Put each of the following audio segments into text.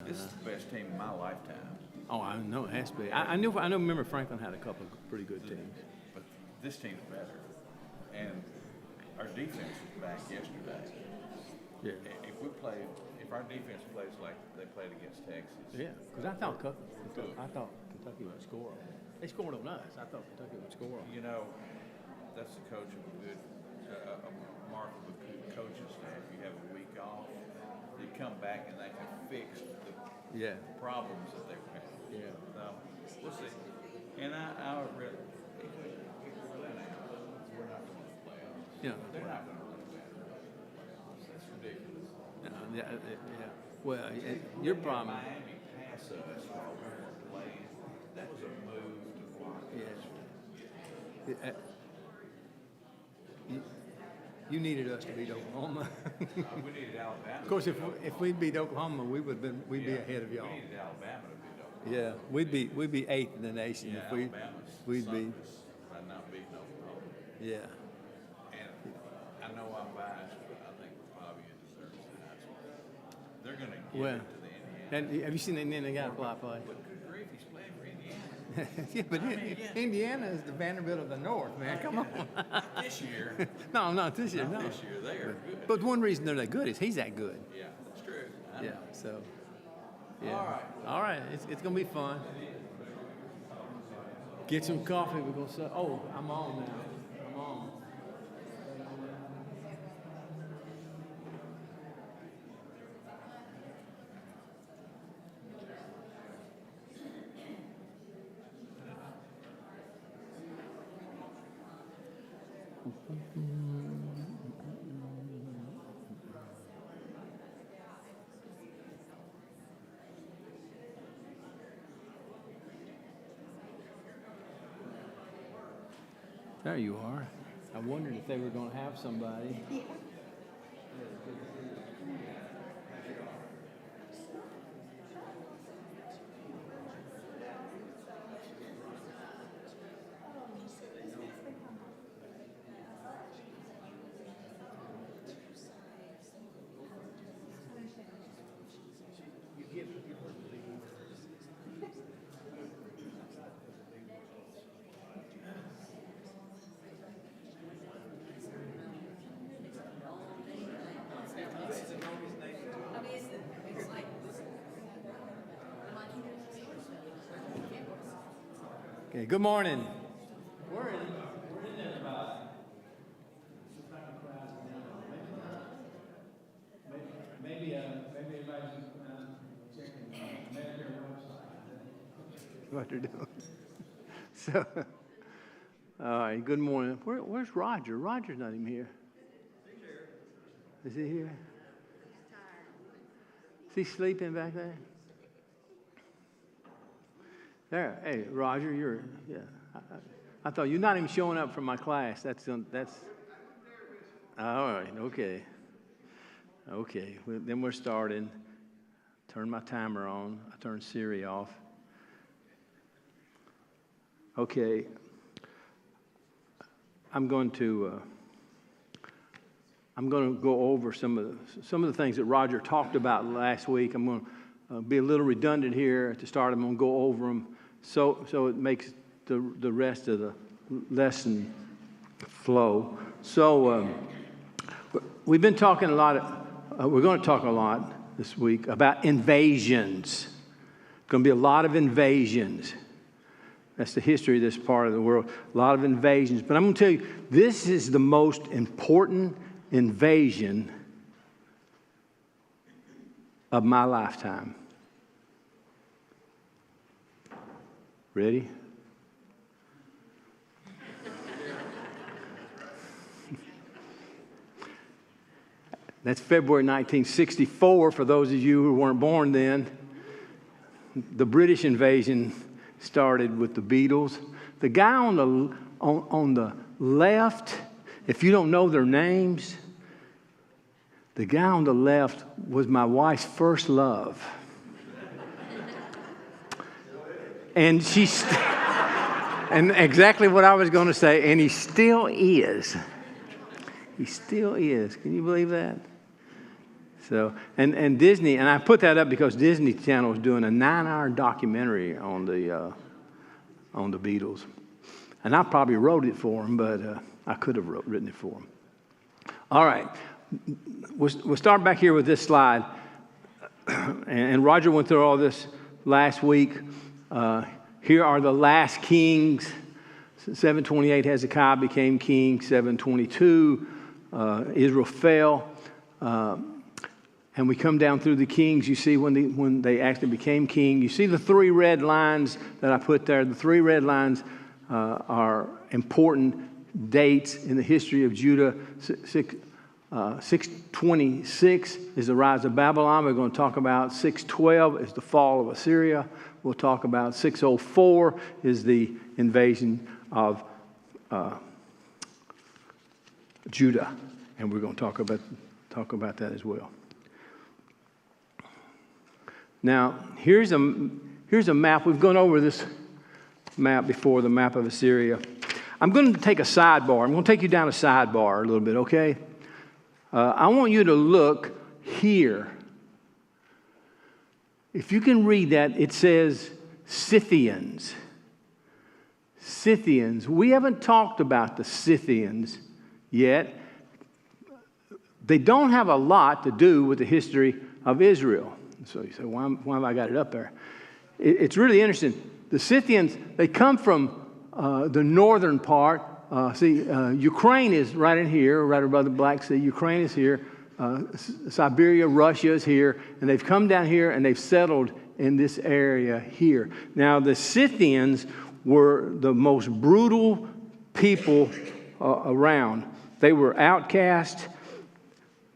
This is the best team in my lifetime. Oh, I know it has to be. I know. Remember Franklin had a couple of pretty good teams. But this team's better. And our defense was back yesterday. Yeah. If our defense plays like they played against Texas. Yeah, because I thought Kentucky would score. They scored on us. I thought Kentucky would score. You know, that's the coach of a mark of a good coaching staff. You have a week off, they come back and they can fix the problems that they were having. Yeah. So we'll see. And I really, we're not going to the playoffs. Yeah. They're not going to win the playoffs. That's ridiculous. Yeah. Well, your problem. Miami pass us while we were playing. That was a move to block us. You needed us to beat Oklahoma. We needed Alabama. Of course, if we'd beat Oklahoma, we'd be ahead of y'all. We needed Alabama to beat Oklahoma. Yeah, we'd be eighth in the nation if we'd be. By not beating Oklahoma. Yeah. And I know I'm biased, but I think Bobby deserves the Heisman. They're going to give it to the Indiana. And have you seen the Indiana guy play? But good grief, he's playing for Indiana. Yeah, but Indiana is the Vanderbilt of the North, man. Come on. Not this year. No, not this year. Not No. this year. They are good. But one reason they're that good is he's that good. Yeah, that's true. I Yeah. know. So. Yeah. All right. All right. It's gonna be fun. Get some coffee. We're gonna say, oh, I'm on now. I'm on. There you are. I wondered if they were going to have somebody. Okay, good morning. We're in there about maybe everybody's checking Medicare website. What they're doing. So, all right, good morning. Where's Roger? Roger's not even here. Is he here? Is he sleeping back there? There, hey, Roger, I thought you're not even showing up for my class. That's all right. Okay. Well, then we're starting. Turn my timer on. I turn Siri off. Okay. I'm going to go over some of the things that Roger talked about last week. I'm going to be a little redundant here at the start. I'm going to go over them so it makes the rest of the lesson flow. So we've been talking a lot. We're going to talk a lot this week about invasions. There's going to be a lot of invasions. That's the history of this part of the world. A lot of invasions. But I'm going to tell you, this is the most important invasion of my lifetime. Ready? That's February 1964, for those of you who weren't born then. The British invasion started with the Beatles. The guy on the left, if you don't know their names, the guy on the left was my wife's first love. And and exactly what I was going to say, and he still is. He still is. Can you believe that? So, and Disney, and I put that up because Disney Channel is doing a 9-hour documentary on the Beatles. And I probably wrote it for them, but I could have written it for them. All right. We'll start back here with this slide. And Roger went through all this last week. Here are the last kings. 728, Hezekiah became king. 722, Israel fell. And we come down through the kings. You see when they actually became king. You see the 3 red lines that I put there. The 3 red lines are important dates in the history of Judah. 626 is the rise of Babylon. We're going to talk about 612 is the fall of Assyria. We'll talk about 604 is the invasion of Judah, and we're going to talk about that as well. Now, here's a map. We've gone over this map before, the map of Assyria. I'm going to take a sidebar. I'm going to take you down a sidebar a little bit, okay? I want you to look here. If you can read that, it says Scythians. Scythians. We haven't talked about the Scythians yet. They don't have a lot to do with the history of Israel. So you say, why have I got it up there? It's really interesting. The Scythians, they come from the northern part. Ukraine is right in here, right above the Black Sea. Ukraine is here. Siberia, Russia is here. And they've come down here and they've settled in this area here. Now, the Scythians were the most brutal people around. They were outcast.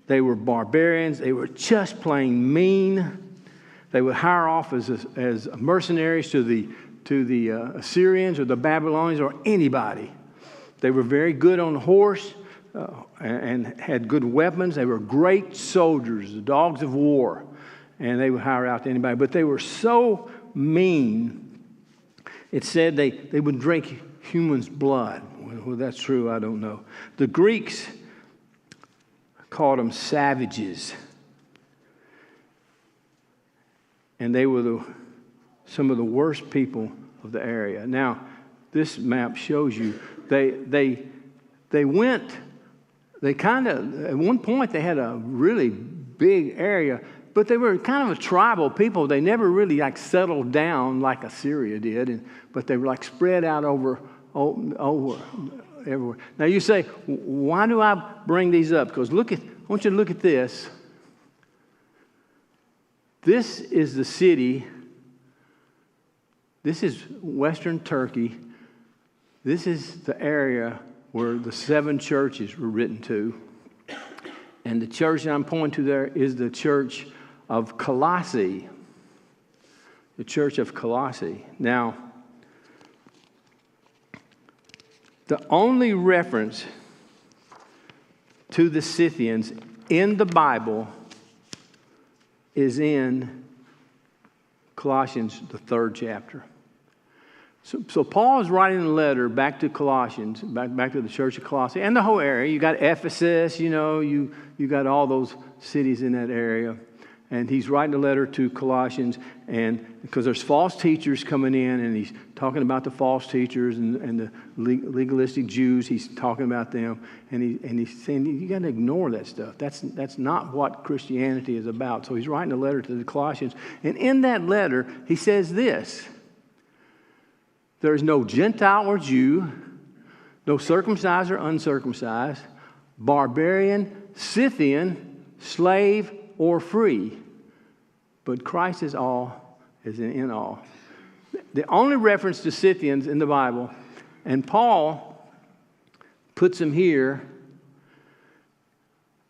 They were barbarians. They were just plain mean. They would hire off as mercenaries to the Assyrians or the Babylonians or anybody. They were very good on the horse and had good weapons. They were great soldiers, the dogs of war, and they would hire out to anybody. But they were so mean, it said they would drink humans' blood. Well, that's true, I don't know. The Greeks called them savages. And they were some of the worst people of the area. Now, this map shows you they kind of, at one point they had a really big area, but they were kind of a tribal people. They never really settled down like Assyria did, but they were spread out over everywhere. Now you say, why do I bring these up? Because I want you to look at this. This is the city. This is Western Turkey. This is the area where the 7 churches were written to. And the church that I'm pointing to there is the church of Colossae. The church of Colossae. Now, the only reference to the Scythians in the Bible is in Colossians, the 3rd chapter. So Paul is writing a letter back to Colossians, back to the church of Colossae, and the whole area. You got Ephesus, you got all those cities in that area. And he's writing a letter to Colossians, and because there's false teachers coming in, and he's talking about the false teachers and the legalistic Jews. He's talking about them, and he's saying you got to ignore that stuff. That's not what Christianity is about. So he's writing a letter to the Colossians, and in that letter he says this: there is no Gentile or Jew, no circumcised or uncircumcised, barbarian, Scythian, slave or free, but Christ is all, is in all. The only reference to Scythians in the Bible, and Paul puts them here.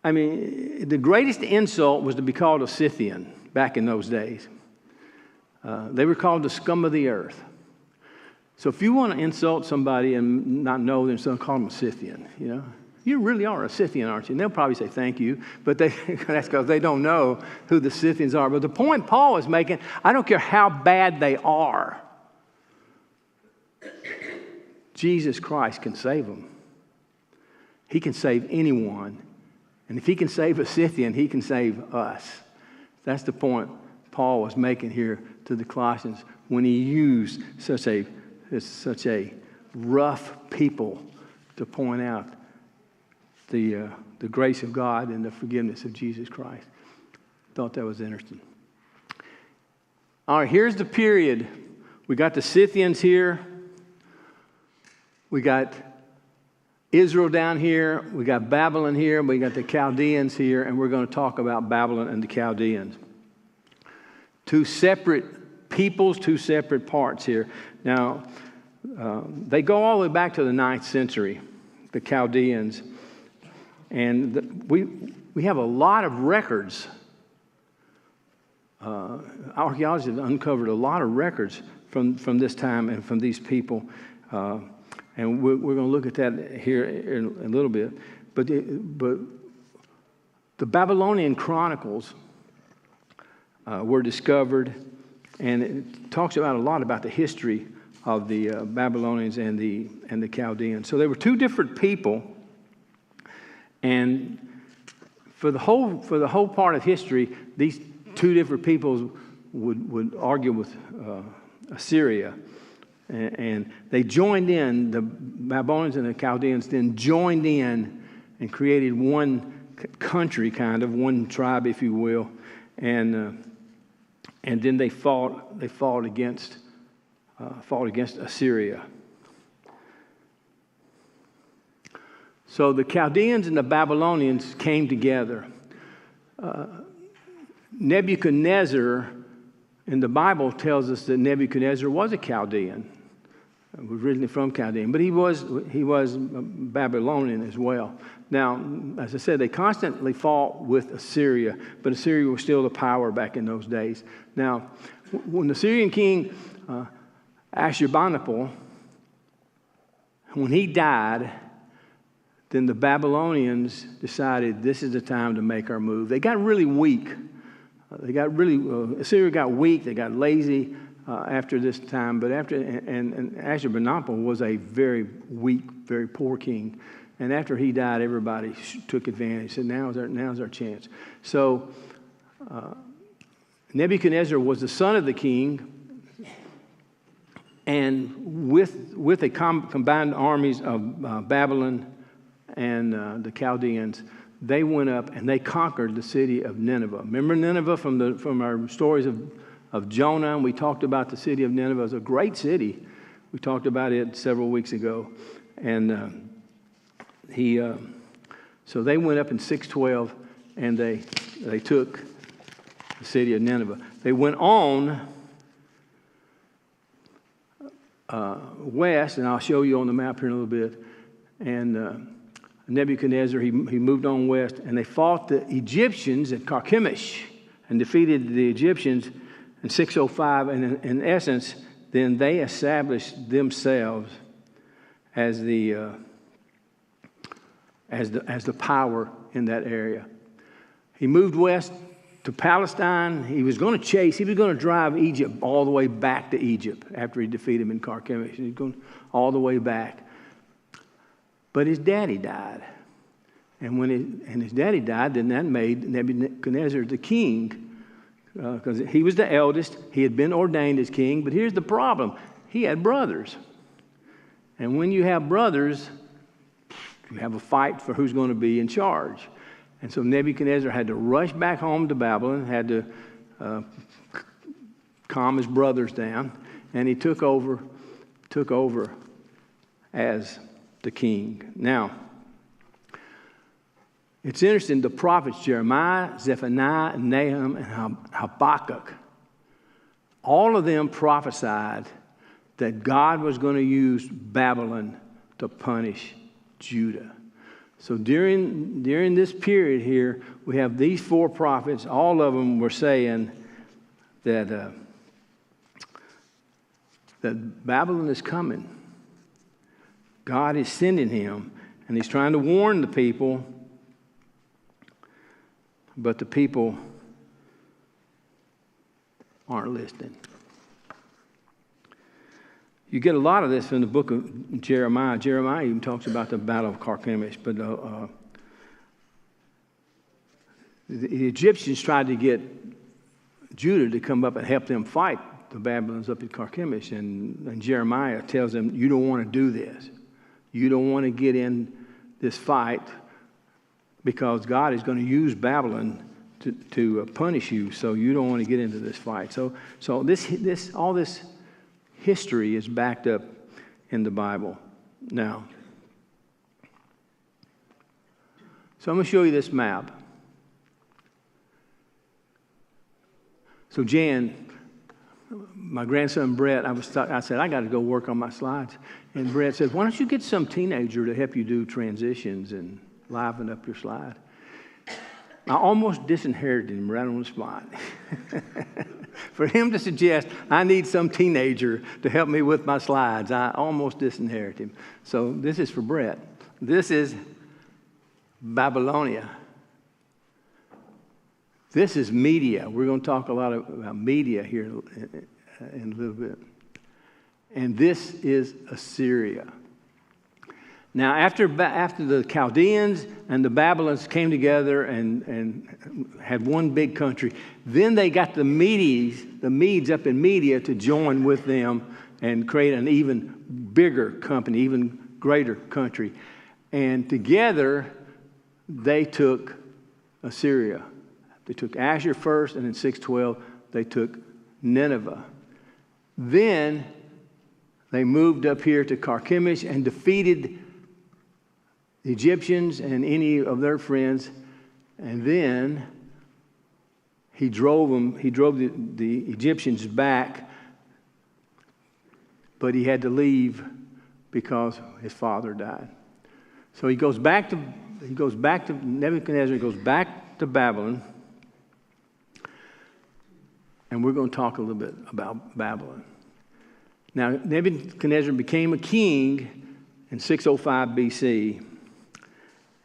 I mean, the greatest insult was to be called a Scythian back in those days. They were called the scum of the earth. So if you want to insult somebody and not know them, so call them a Scythian, You really are a Scythian, aren't you? And they'll probably say thank you, but that's because they don't know who the Scythians are. But the point Paul is making, I don't care how bad they are, Jesus Christ can save them. He can save anyone, And if he can save a Scythian, he can save us. That's the point Paul was making here to the Colossians when he used such a rough people to point out the grace of God and the forgiveness of Jesus Christ. Thought that was interesting. All right, here's the period. We got the Scythians here. We got Israel down here. We got Babylon here. We got the Chaldeans here. And we're going to talk about Babylon and the Chaldeans. Two separate peoples, two separate parts here. Now, they go all the way back to the 9th century, the Chaldeans. And we have a lot of records. Archaeologists have uncovered a lot of records from this time and from these people. And we're going to look at that here in a little bit. But the Babylonian Chronicles were discovered, and it talks about a lot about the history of the Babylonians and the Chaldeans. So they were two different people, and for the whole part of history, these two different peoples would argue with Assyria. And they joined in, the Babylonians and the Chaldeans then joined in and created one country, kind of, one tribe, if you will. And then they fought against Assyria. So the Chaldeans and the Babylonians came together. Nebuchadnezzar, and the Bible tells us that Nebuchadnezzar was a Chaldean. He was originally from Chaldean, but he was Babylonian as well. Now, as I said, they constantly fought with Assyria, but Assyria was still the power back in those days. Now, when the Syrian king Ashurbanipal, when he died, then the Babylonians decided this is the time to make our move. They got really weak. Assyria got weak. They got lazy after this time. But and Ashurbanipal was a very weak, very poor king. And after he died, everybody took advantage. Said, now's our chance. So Nebuchadnezzar was the son of the king, and with the combined armies of Babylon and the Chaldeans, they went up and they conquered the city of Nineveh. Remember Nineveh from our stories of Jonah? And we talked about the city of Nineveh. It was a great city. We talked about it several weeks ago. And so they went up in 612 and they took the city of Nineveh. They went on west, and I'll show you on the map here in a little bit. And Nebuchadnezzar, he moved on west, and they fought the Egyptians at Carchemish and defeated the Egyptians in 605. And in essence, then they established themselves as the power in that area. He moved west to Palestine. He was going to drive Egypt all the way back to Egypt after he defeated him in Carchemish. He was going all the way back. But his daddy died. And when his daddy died, then that made Nebuchadnezzar the king, because he was the eldest. He had been ordained as king. But here's the problem. He had brothers. And when you have brothers, you have a fight for who's going to be in charge. And so Nebuchadnezzar had to rush back home to Babylon, had to calm his brothers down, and he took over as the king. Now, it's interesting, the prophets Jeremiah, Zephaniah, Nahum, and Habakkuk, all of them prophesied that God was going to use Babylon to punish Judah. So during this period here, we have these four prophets. All of them were saying that Babylon is coming. God is sending him, and he's trying to warn the people, but the people aren't listening. You get a lot of this in the book of Jeremiah. Jeremiah even talks about the battle of Carchemish, but the Egyptians tried to get Judah to come up and help them fight the Babylons up at Carchemish. And Jeremiah tells them, you don't want to do this. You don't want to get in this fight because God is going to use Babylon to punish you, so you don't want to get into this fight. So all this history is backed up in the Bible. Now, so I'm going to show you this map. So Jan, my grandson Brett, I said, I got to go work on my slides. And Brett said, why don't you get some teenager to help you do transitions and liven up your slide? I almost disinherited him right on the spot. For him to suggest I need some teenager to help me with my slides, I almost disinherited him. So this is for Brett. This is Babylonia. This is Media. We're going to talk a lot about Media here in a little bit. And this is Assyria. Now, after the Chaldeans and the Babylons came together and had one big country, then they got the Medes up in Media to join with them and create an even bigger company, even greater country. And together, they took Assyria. They took Ashur first, and in 612, they took Nineveh. Then they moved up here to Carchemish and defeated the Egyptians and any of their friends, and then he drove the Egyptians back, but he had to leave because his father died. So Nebuchadnezzar goes back to Babylon, and we're going to talk a little bit about Babylon. Now, Nebuchadnezzar became a king in 605 BC.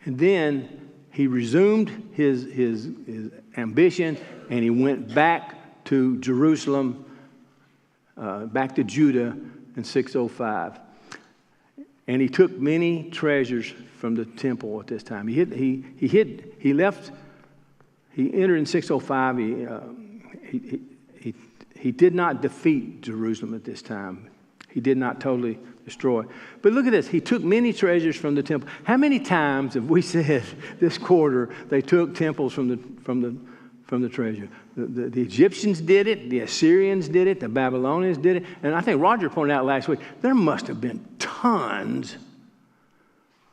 And then he resumed his ambition, and he went back to Jerusalem, back to Judah in 605. And he took many treasures from the temple at this time. He entered in 605. He did not defeat Jerusalem at this time. He did not totally destroy. But look at this. He took many treasures from the temple. How many times have we said this quarter they took temples from the treasure? The Egyptians did it. The Assyrians did it. The Babylonians did it. And I think Roger pointed out last week, there must have been tons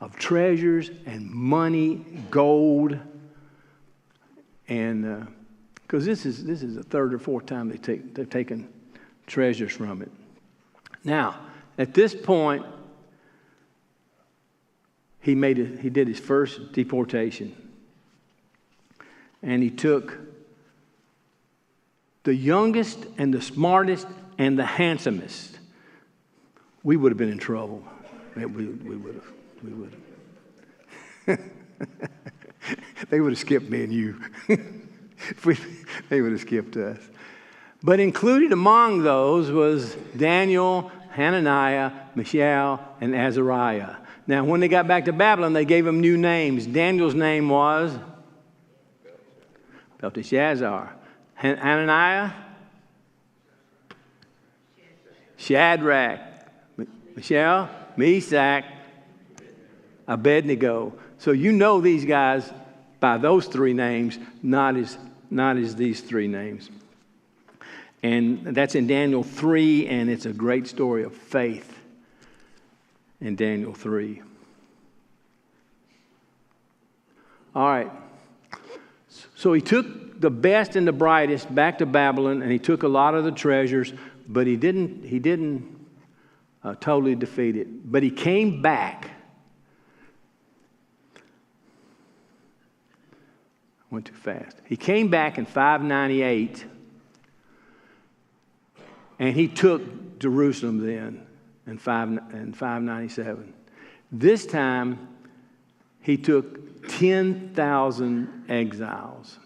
of treasures and money, gold. And because this is the third or fourth time they've taken treasures from it. Now, at this point, he did his first deportation. And he took the youngest and the smartest and the handsomest. We would have been in trouble. We would have. They would have skipped me and you. They would have skipped us. But included among those was Daniel, Hananiah, Mishael, and Azariah. Now, when they got back to Babylon, they gave them new names. Daniel's name was Belteshazzar. Hananiah, Shadrach. Mishael, Meshach, Abednego. So you know these guys by those three names, not as these three names. And that's in Daniel 3, and it's a great story of faith in Daniel 3. All right. So he took the best and the brightest back to Babylon, and he took a lot of the treasures, but he didn't totally defeat it. But he came back. I went too fast. He came back in 598. And he took Jerusalem then in 597. This time, he took 10,000 exiles,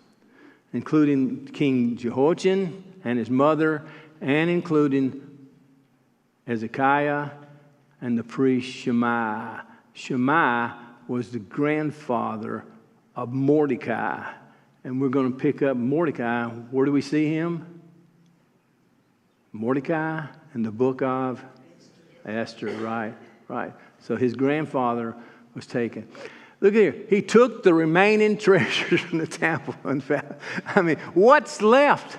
including King Jehoiachin and his mother, and including Hezekiah and the priest Shemaiah. Shemaiah was the grandfather of Mordecai. and we're going to pick up Mordecai. Where do we see him? Mordecai in the book of Esther, right. So his grandfather was taken. Look here. He took the remaining treasures from the temple and found, what's left?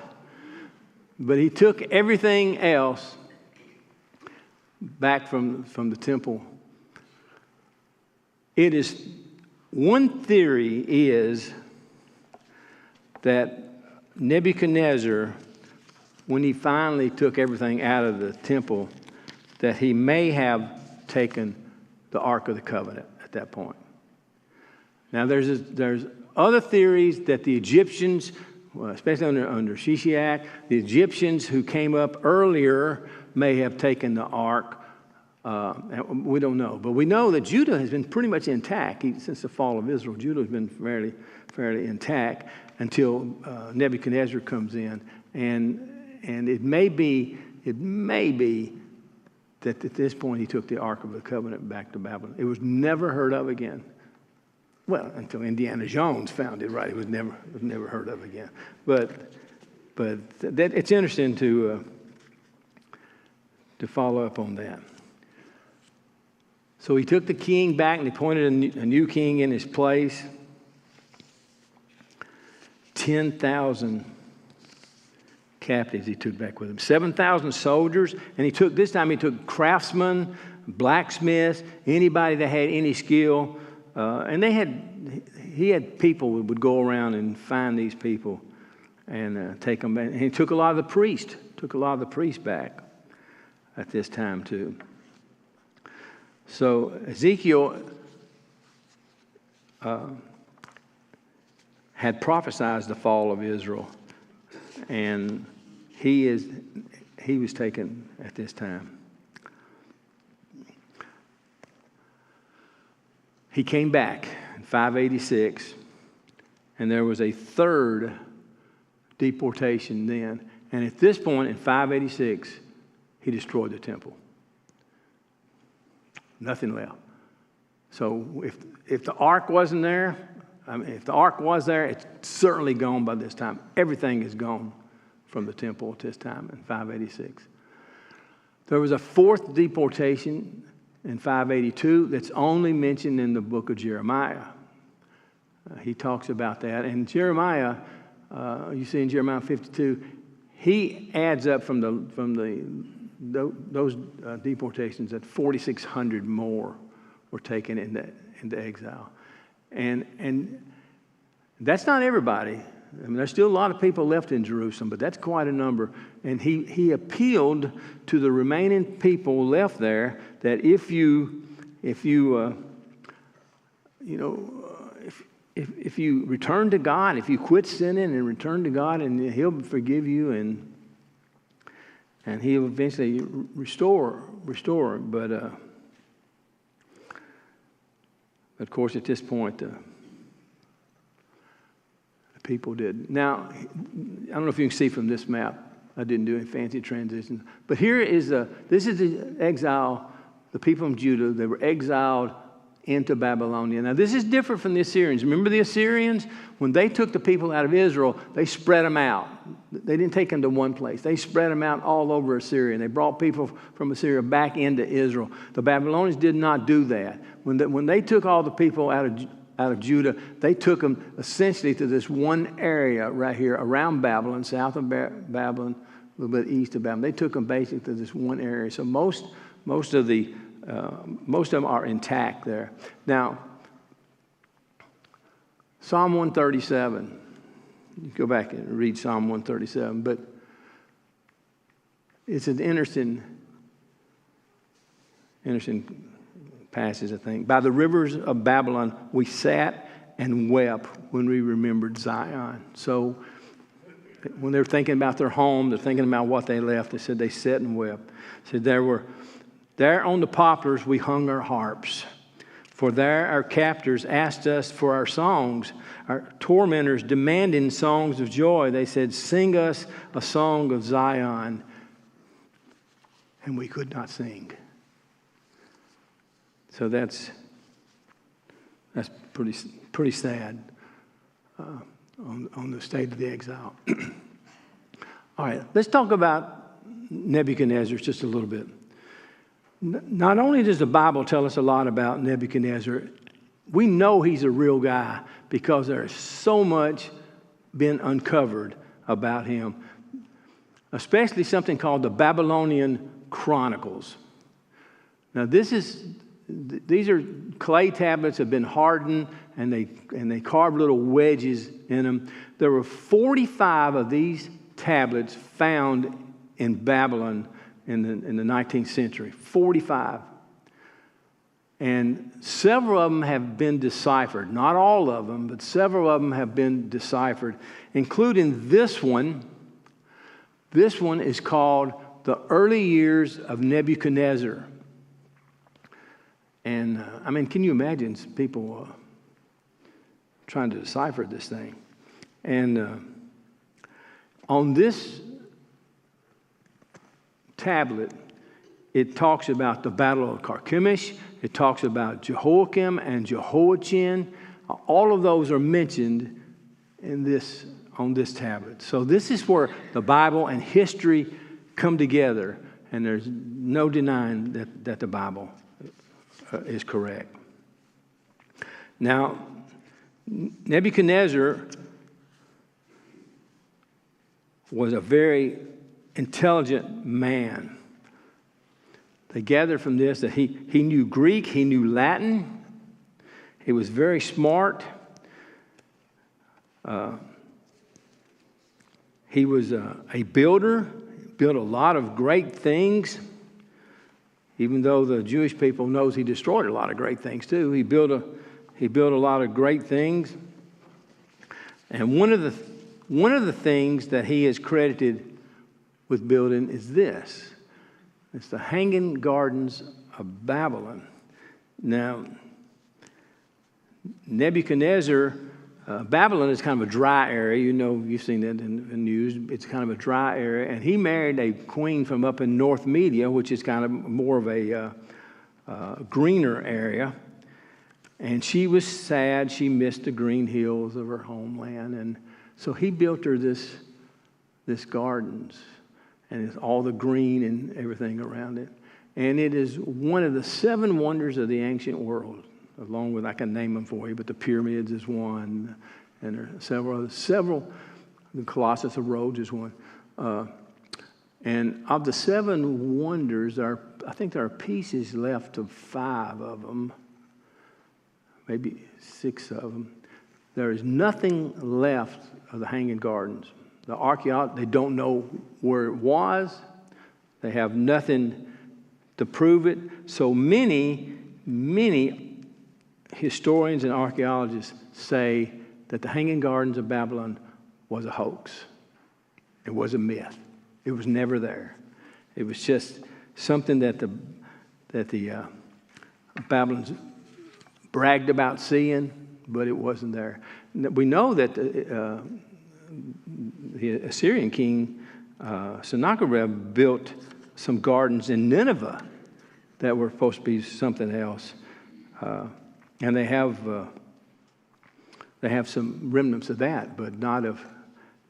But he took everything else back from the temple. It is, one theory is that Nebuchadnezzar, when he finally took everything out of the temple, that he may have taken the Ark of the Covenant at that point. Now, there's other theories that the Egyptians, especially under Shishak, the Egyptians who came up earlier may have taken the Ark. We don't know. But we know that Judah has been pretty much intact. Since the fall of Israel, Judah has been fairly intact until Nebuchadnezzar comes in. And it may be that at this point he took the Ark of the Covenant back to Babylon. It was never heard of again. Well, until Indiana Jones found it, right? It was never heard of again. But it's interesting to follow up on that. So he took the king back and he appointed a new king in his place. 10,000 captives he took back with him. 7,000 soldiers. And this time he took craftsmen, blacksmiths, anybody that had any skill. And he had people who would go around and find these people and take them back. And he took a lot of the priests back at this time too. So Ezekiel had prophesied the fall of Israel, and he was taken at this time. He came back in 586, and there was a third deportation then. And at this point in 586, he destroyed the temple. Nothing left. So if the ark wasn't there, if the ark was there, it's certainly gone by this time. Everything is gone from the temple at this time in 586. There was a fourth deportation in 582 that's only mentioned in the book of Jeremiah. He talks about that. And Jeremiah, you see in Jeremiah 52, he adds up from those deportations that 4,600 more were taken into exile. And that's not everybody. There's still a lot of people left in Jerusalem, but that's quite a number. And he appealed to the remaining people left there that if you return to God, if you quit sinning and return to God, and He'll forgive you and He'll eventually restore. But of course, at this point, the people did. Now, I don't know if you can see from this map. I didn't do any fancy transitions. But this is the exile, the people from Judah. They were exiled into Babylonia. Now, this is different from the Assyrians. Remember the Assyrians? When they took the people out of Israel, they spread them out. They didn't take them to one place. They spread them out all over Assyria. And they brought people from Assyria back into Israel. The Babylonians did not do that. When they took all the people out of Judah, they took them essentially to this one area right here around Babylon, south of Babylon, a little bit east of Babylon. They took them basically to this one area. So most of them are intact there. Now, Psalm 137. You go back and read Psalm 137, but it's an interesting passage, I think. By the rivers of Babylon, we sat and wept when we remembered Zion. So when they're thinking about their home, they're thinking about what they left. They said they sat and wept. Said there on the poplars we hung our harps. For there our captors asked us for our songs. Our tormentors demanding songs of joy. They said, sing us a song of Zion. And we could not sing. So that's pretty sad. on the state of the exile. All right, let's talk about Nebuchadnezzar just a little bit. Not only does the Bible tell us a lot about Nebuchadnezzar, we know he's a real guy because there's so much been uncovered about him, especially something called the Babylonian Chronicles. Now, these are clay tablets that have been hardened, and they carved little wedges in them. There were 45 of these tablets found in Babylon in the 19th century. 45. And several of them have been deciphered. Not all of them, but several of them have been deciphered, including this one. This one is called The Early Years of Nebuchadnezzar. And, can you imagine people trying to decipher this thing? And on this tablet, it talks about the Battle of Carchemish. It talks about Jehoiakim and Jehoiachin. All of those are mentioned on this tablet. So this is where the Bible and history come together, and there's no denying that the Bible is correct. Now, Nebuchadnezzar was a very intelligent man. They gather from this that he knew Greek, he knew Latin, he was very smart. He was a builder, built a lot of great things, even though the Jewish people knows he destroyed a lot of great things too. He built a lot of great things. And one of the things that he is credited with building is this. It's the Hanging Gardens of Babylon. Now, Nebuchadnezzar, Babylon is kind of a dry area. You know, you've seen that in the news. It's kind of a dry area. And he married a queen from up in North Media, which is kind of more of a greener area. And she was sad. She missed the green hills of her homeland. And so he built her this gardens. And it's all the green and everything around it. And it is one of the 7 wonders of the ancient world, along with, I can name them for you, but the pyramids is one, and there are several, the Colossus of Rhodes is one. And of the 7 wonders, I think there are pieces left of 5 of them, maybe 6 of them. There is nothing left of the Hanging Gardens. The archaeologists, they don't know where it was. They have nothing to prove it. So many historians and archaeologists say that the Hanging Gardens of Babylon was a hoax. It was a myth. It was never there. It was just something that the Babylons bragged about seeing, but it wasn't there. We know that the Assyrian king Sennacherib built some gardens in Nineveh that were supposed to be something else, and they have some remnants of that, but not of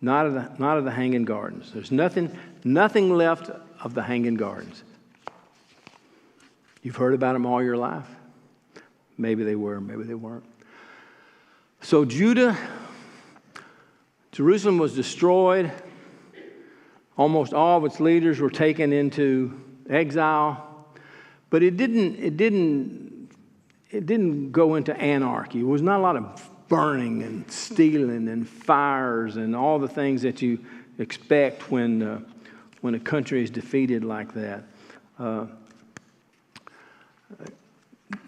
the Hanging Gardens. There's nothing left of the Hanging Gardens. You've heard about them all your life. Maybe they were, maybe they weren't. So Jerusalem was destroyed. Almost all of its leaders were taken into exile, but it didn't go into anarchy. It was not a lot of burning and stealing and fires and all the things that you expect when a country is defeated like that.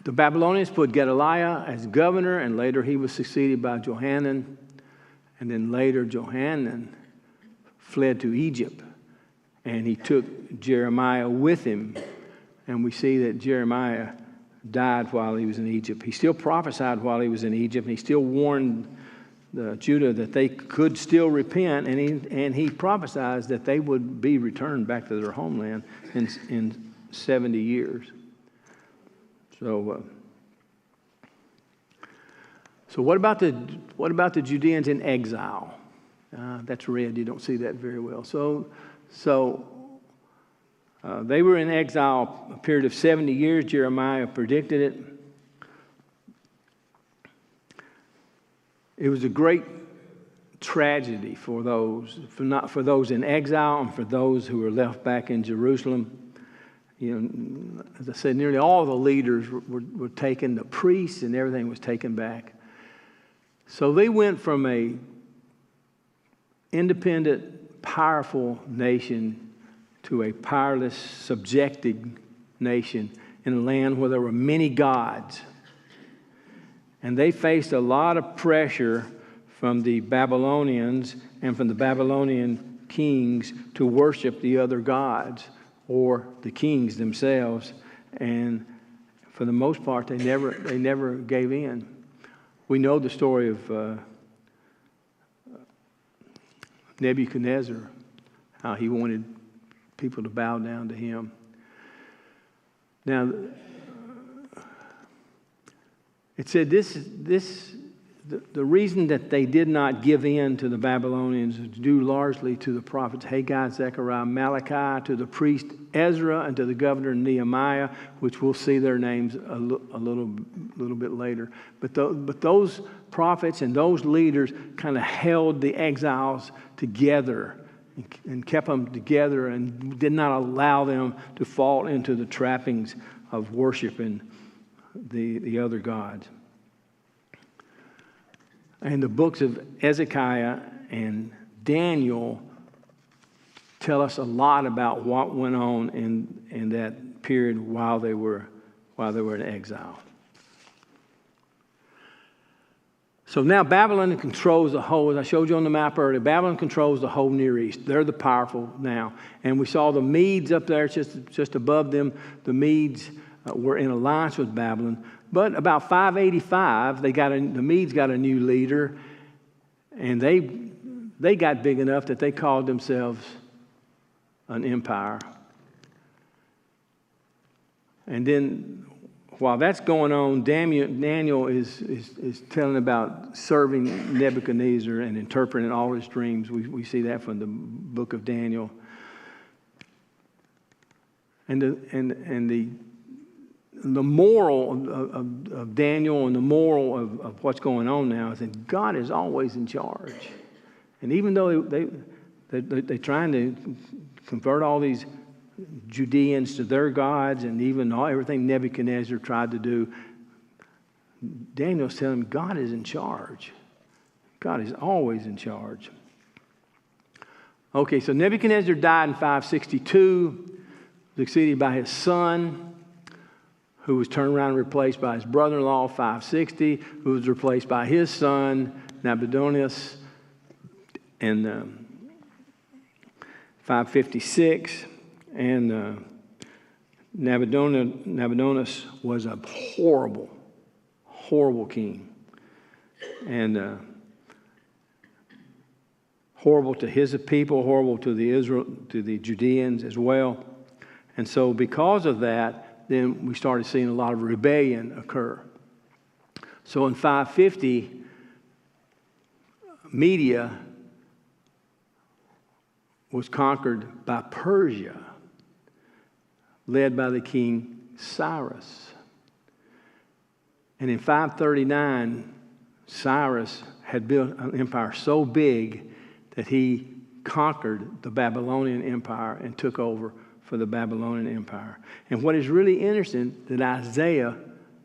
The Babylonians put Gedaliah as governor, and later he was succeeded by Johanan. And then later Johanan fled to Egypt, and he took Jeremiah with him. And we see that Jeremiah died while he was in Egypt. He still prophesied while he was in Egypt, and he still warned Judah that they could still repent, and he prophesied that they would be returned back to their homeland in 70 years. So what about the Judeans in exile? That's red. You don't see that very well. So they were in exile a period of 70 years. Jeremiah predicted it. It was a great tragedy for those, not for those in exile and for those who were left back in Jerusalem. You know, as I said, nearly all the leaders were taken. The priests and everything was taken back. So they went from a independent, powerful nation to a powerless, subjected nation in a land where there were many gods. And they faced a lot of pressure from the Babylonians and from the Babylonian kings to worship the other gods or the kings themselves. And for the most part, they never gave in. We know the story of Nebuchadnezzar, how he wanted people to bow down to him. Now, it said the reason that they did not give in to the Babylonians is due largely to the prophets Haggai, Zechariah, Malachi, to the priest Ezra, and to the governor Nehemiah, which we'll see their names a little bit later. But those prophets and those leaders kind of held the exiles together and kept them together and did not allow them to fall into the trappings of worshiping the other gods. And the books of Ezekiel and Daniel tell us a lot about what went on in that period while they were in exile. So now Babylon controls the whole, as I showed you on the map earlier, Babylon controls the whole Near East. They're the powerful now. And we saw the Medes up there just above them. The Medes were in alliance with Babylon. But about 585, the Medes got a new leader, and they got big enough that they called themselves an empire. And then while that's going on, Daniel is telling about serving Nebuchadnezzar and interpreting all his dreams. We see that from the book of Daniel. And the moral of Daniel and the moral of what's going on now is that God is always in charge. And even though they're trying to convert all these Judeans to their gods and even everything Nebuchadnezzar tried to do, Daniel's telling them God is in charge. God is always in charge. Okay, so Nebuchadnezzar died in 562, succeeded by his son, who was turned around and replaced by his brother-in-law, 560, who was replaced by his son, Nabonidus, in 556. And Nabonidus was a horrible, horrible king. And horrible to his people, horrible to the Judeans as well. And so because of that, then we started seeing a lot of rebellion occur. So in 550, Media was conquered by Persia, led by the king Cyrus. And in 539, Cyrus had built an empire so big that he conquered the Babylonian Empire and took over for the Babylonian Empire. And what is really interesting, that Isaiah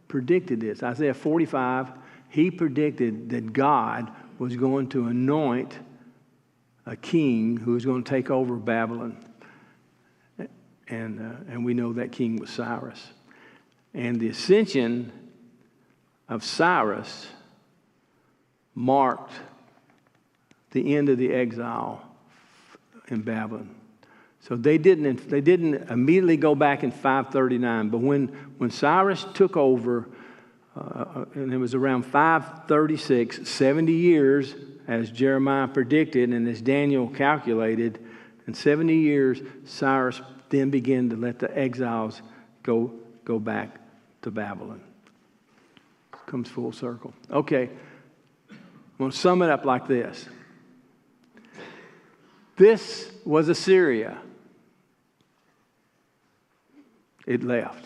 predicted this. Isaiah 45, he predicted that God was going to anoint a king who was going to take over Babylon. And we know that king was Cyrus. And the ascension of Cyrus marked the end of the exile in Babylon. So they didn't immediately go back in 539. But when Cyrus took over, and it was around 536, 70 years, as Jeremiah predicted and as Daniel calculated, in 70 years, Cyrus then began to let the exiles go back to Babylon. Comes full circle. Okay, I'm going to sum it up like this. This was Assyria. It left.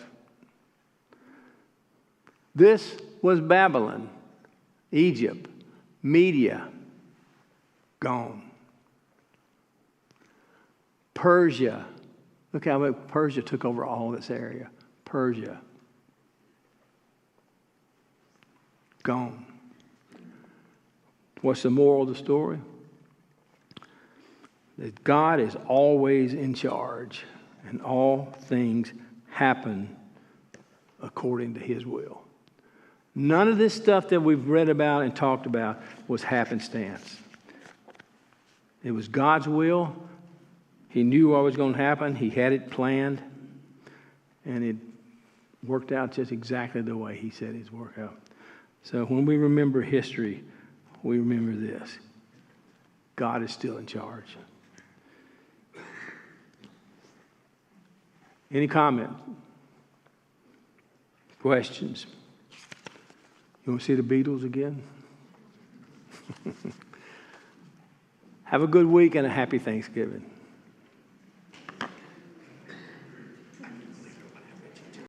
This was Babylon, Egypt, Media, gone. Persia. Look how Persia took over all this area. Persia. Gone. What's the moral of the story? That God is always in charge, and all things happen according to His will. None of this stuff that we've read about and talked about was happenstance. It was God's will. He knew what was going to happen. He had it planned. And it worked out just exactly the way He said it'd work out. So when we remember history, we remember this. God is still in charge. Any comments? Questions? You want to see the Beatles again? Have a good week and a happy Thanksgiving.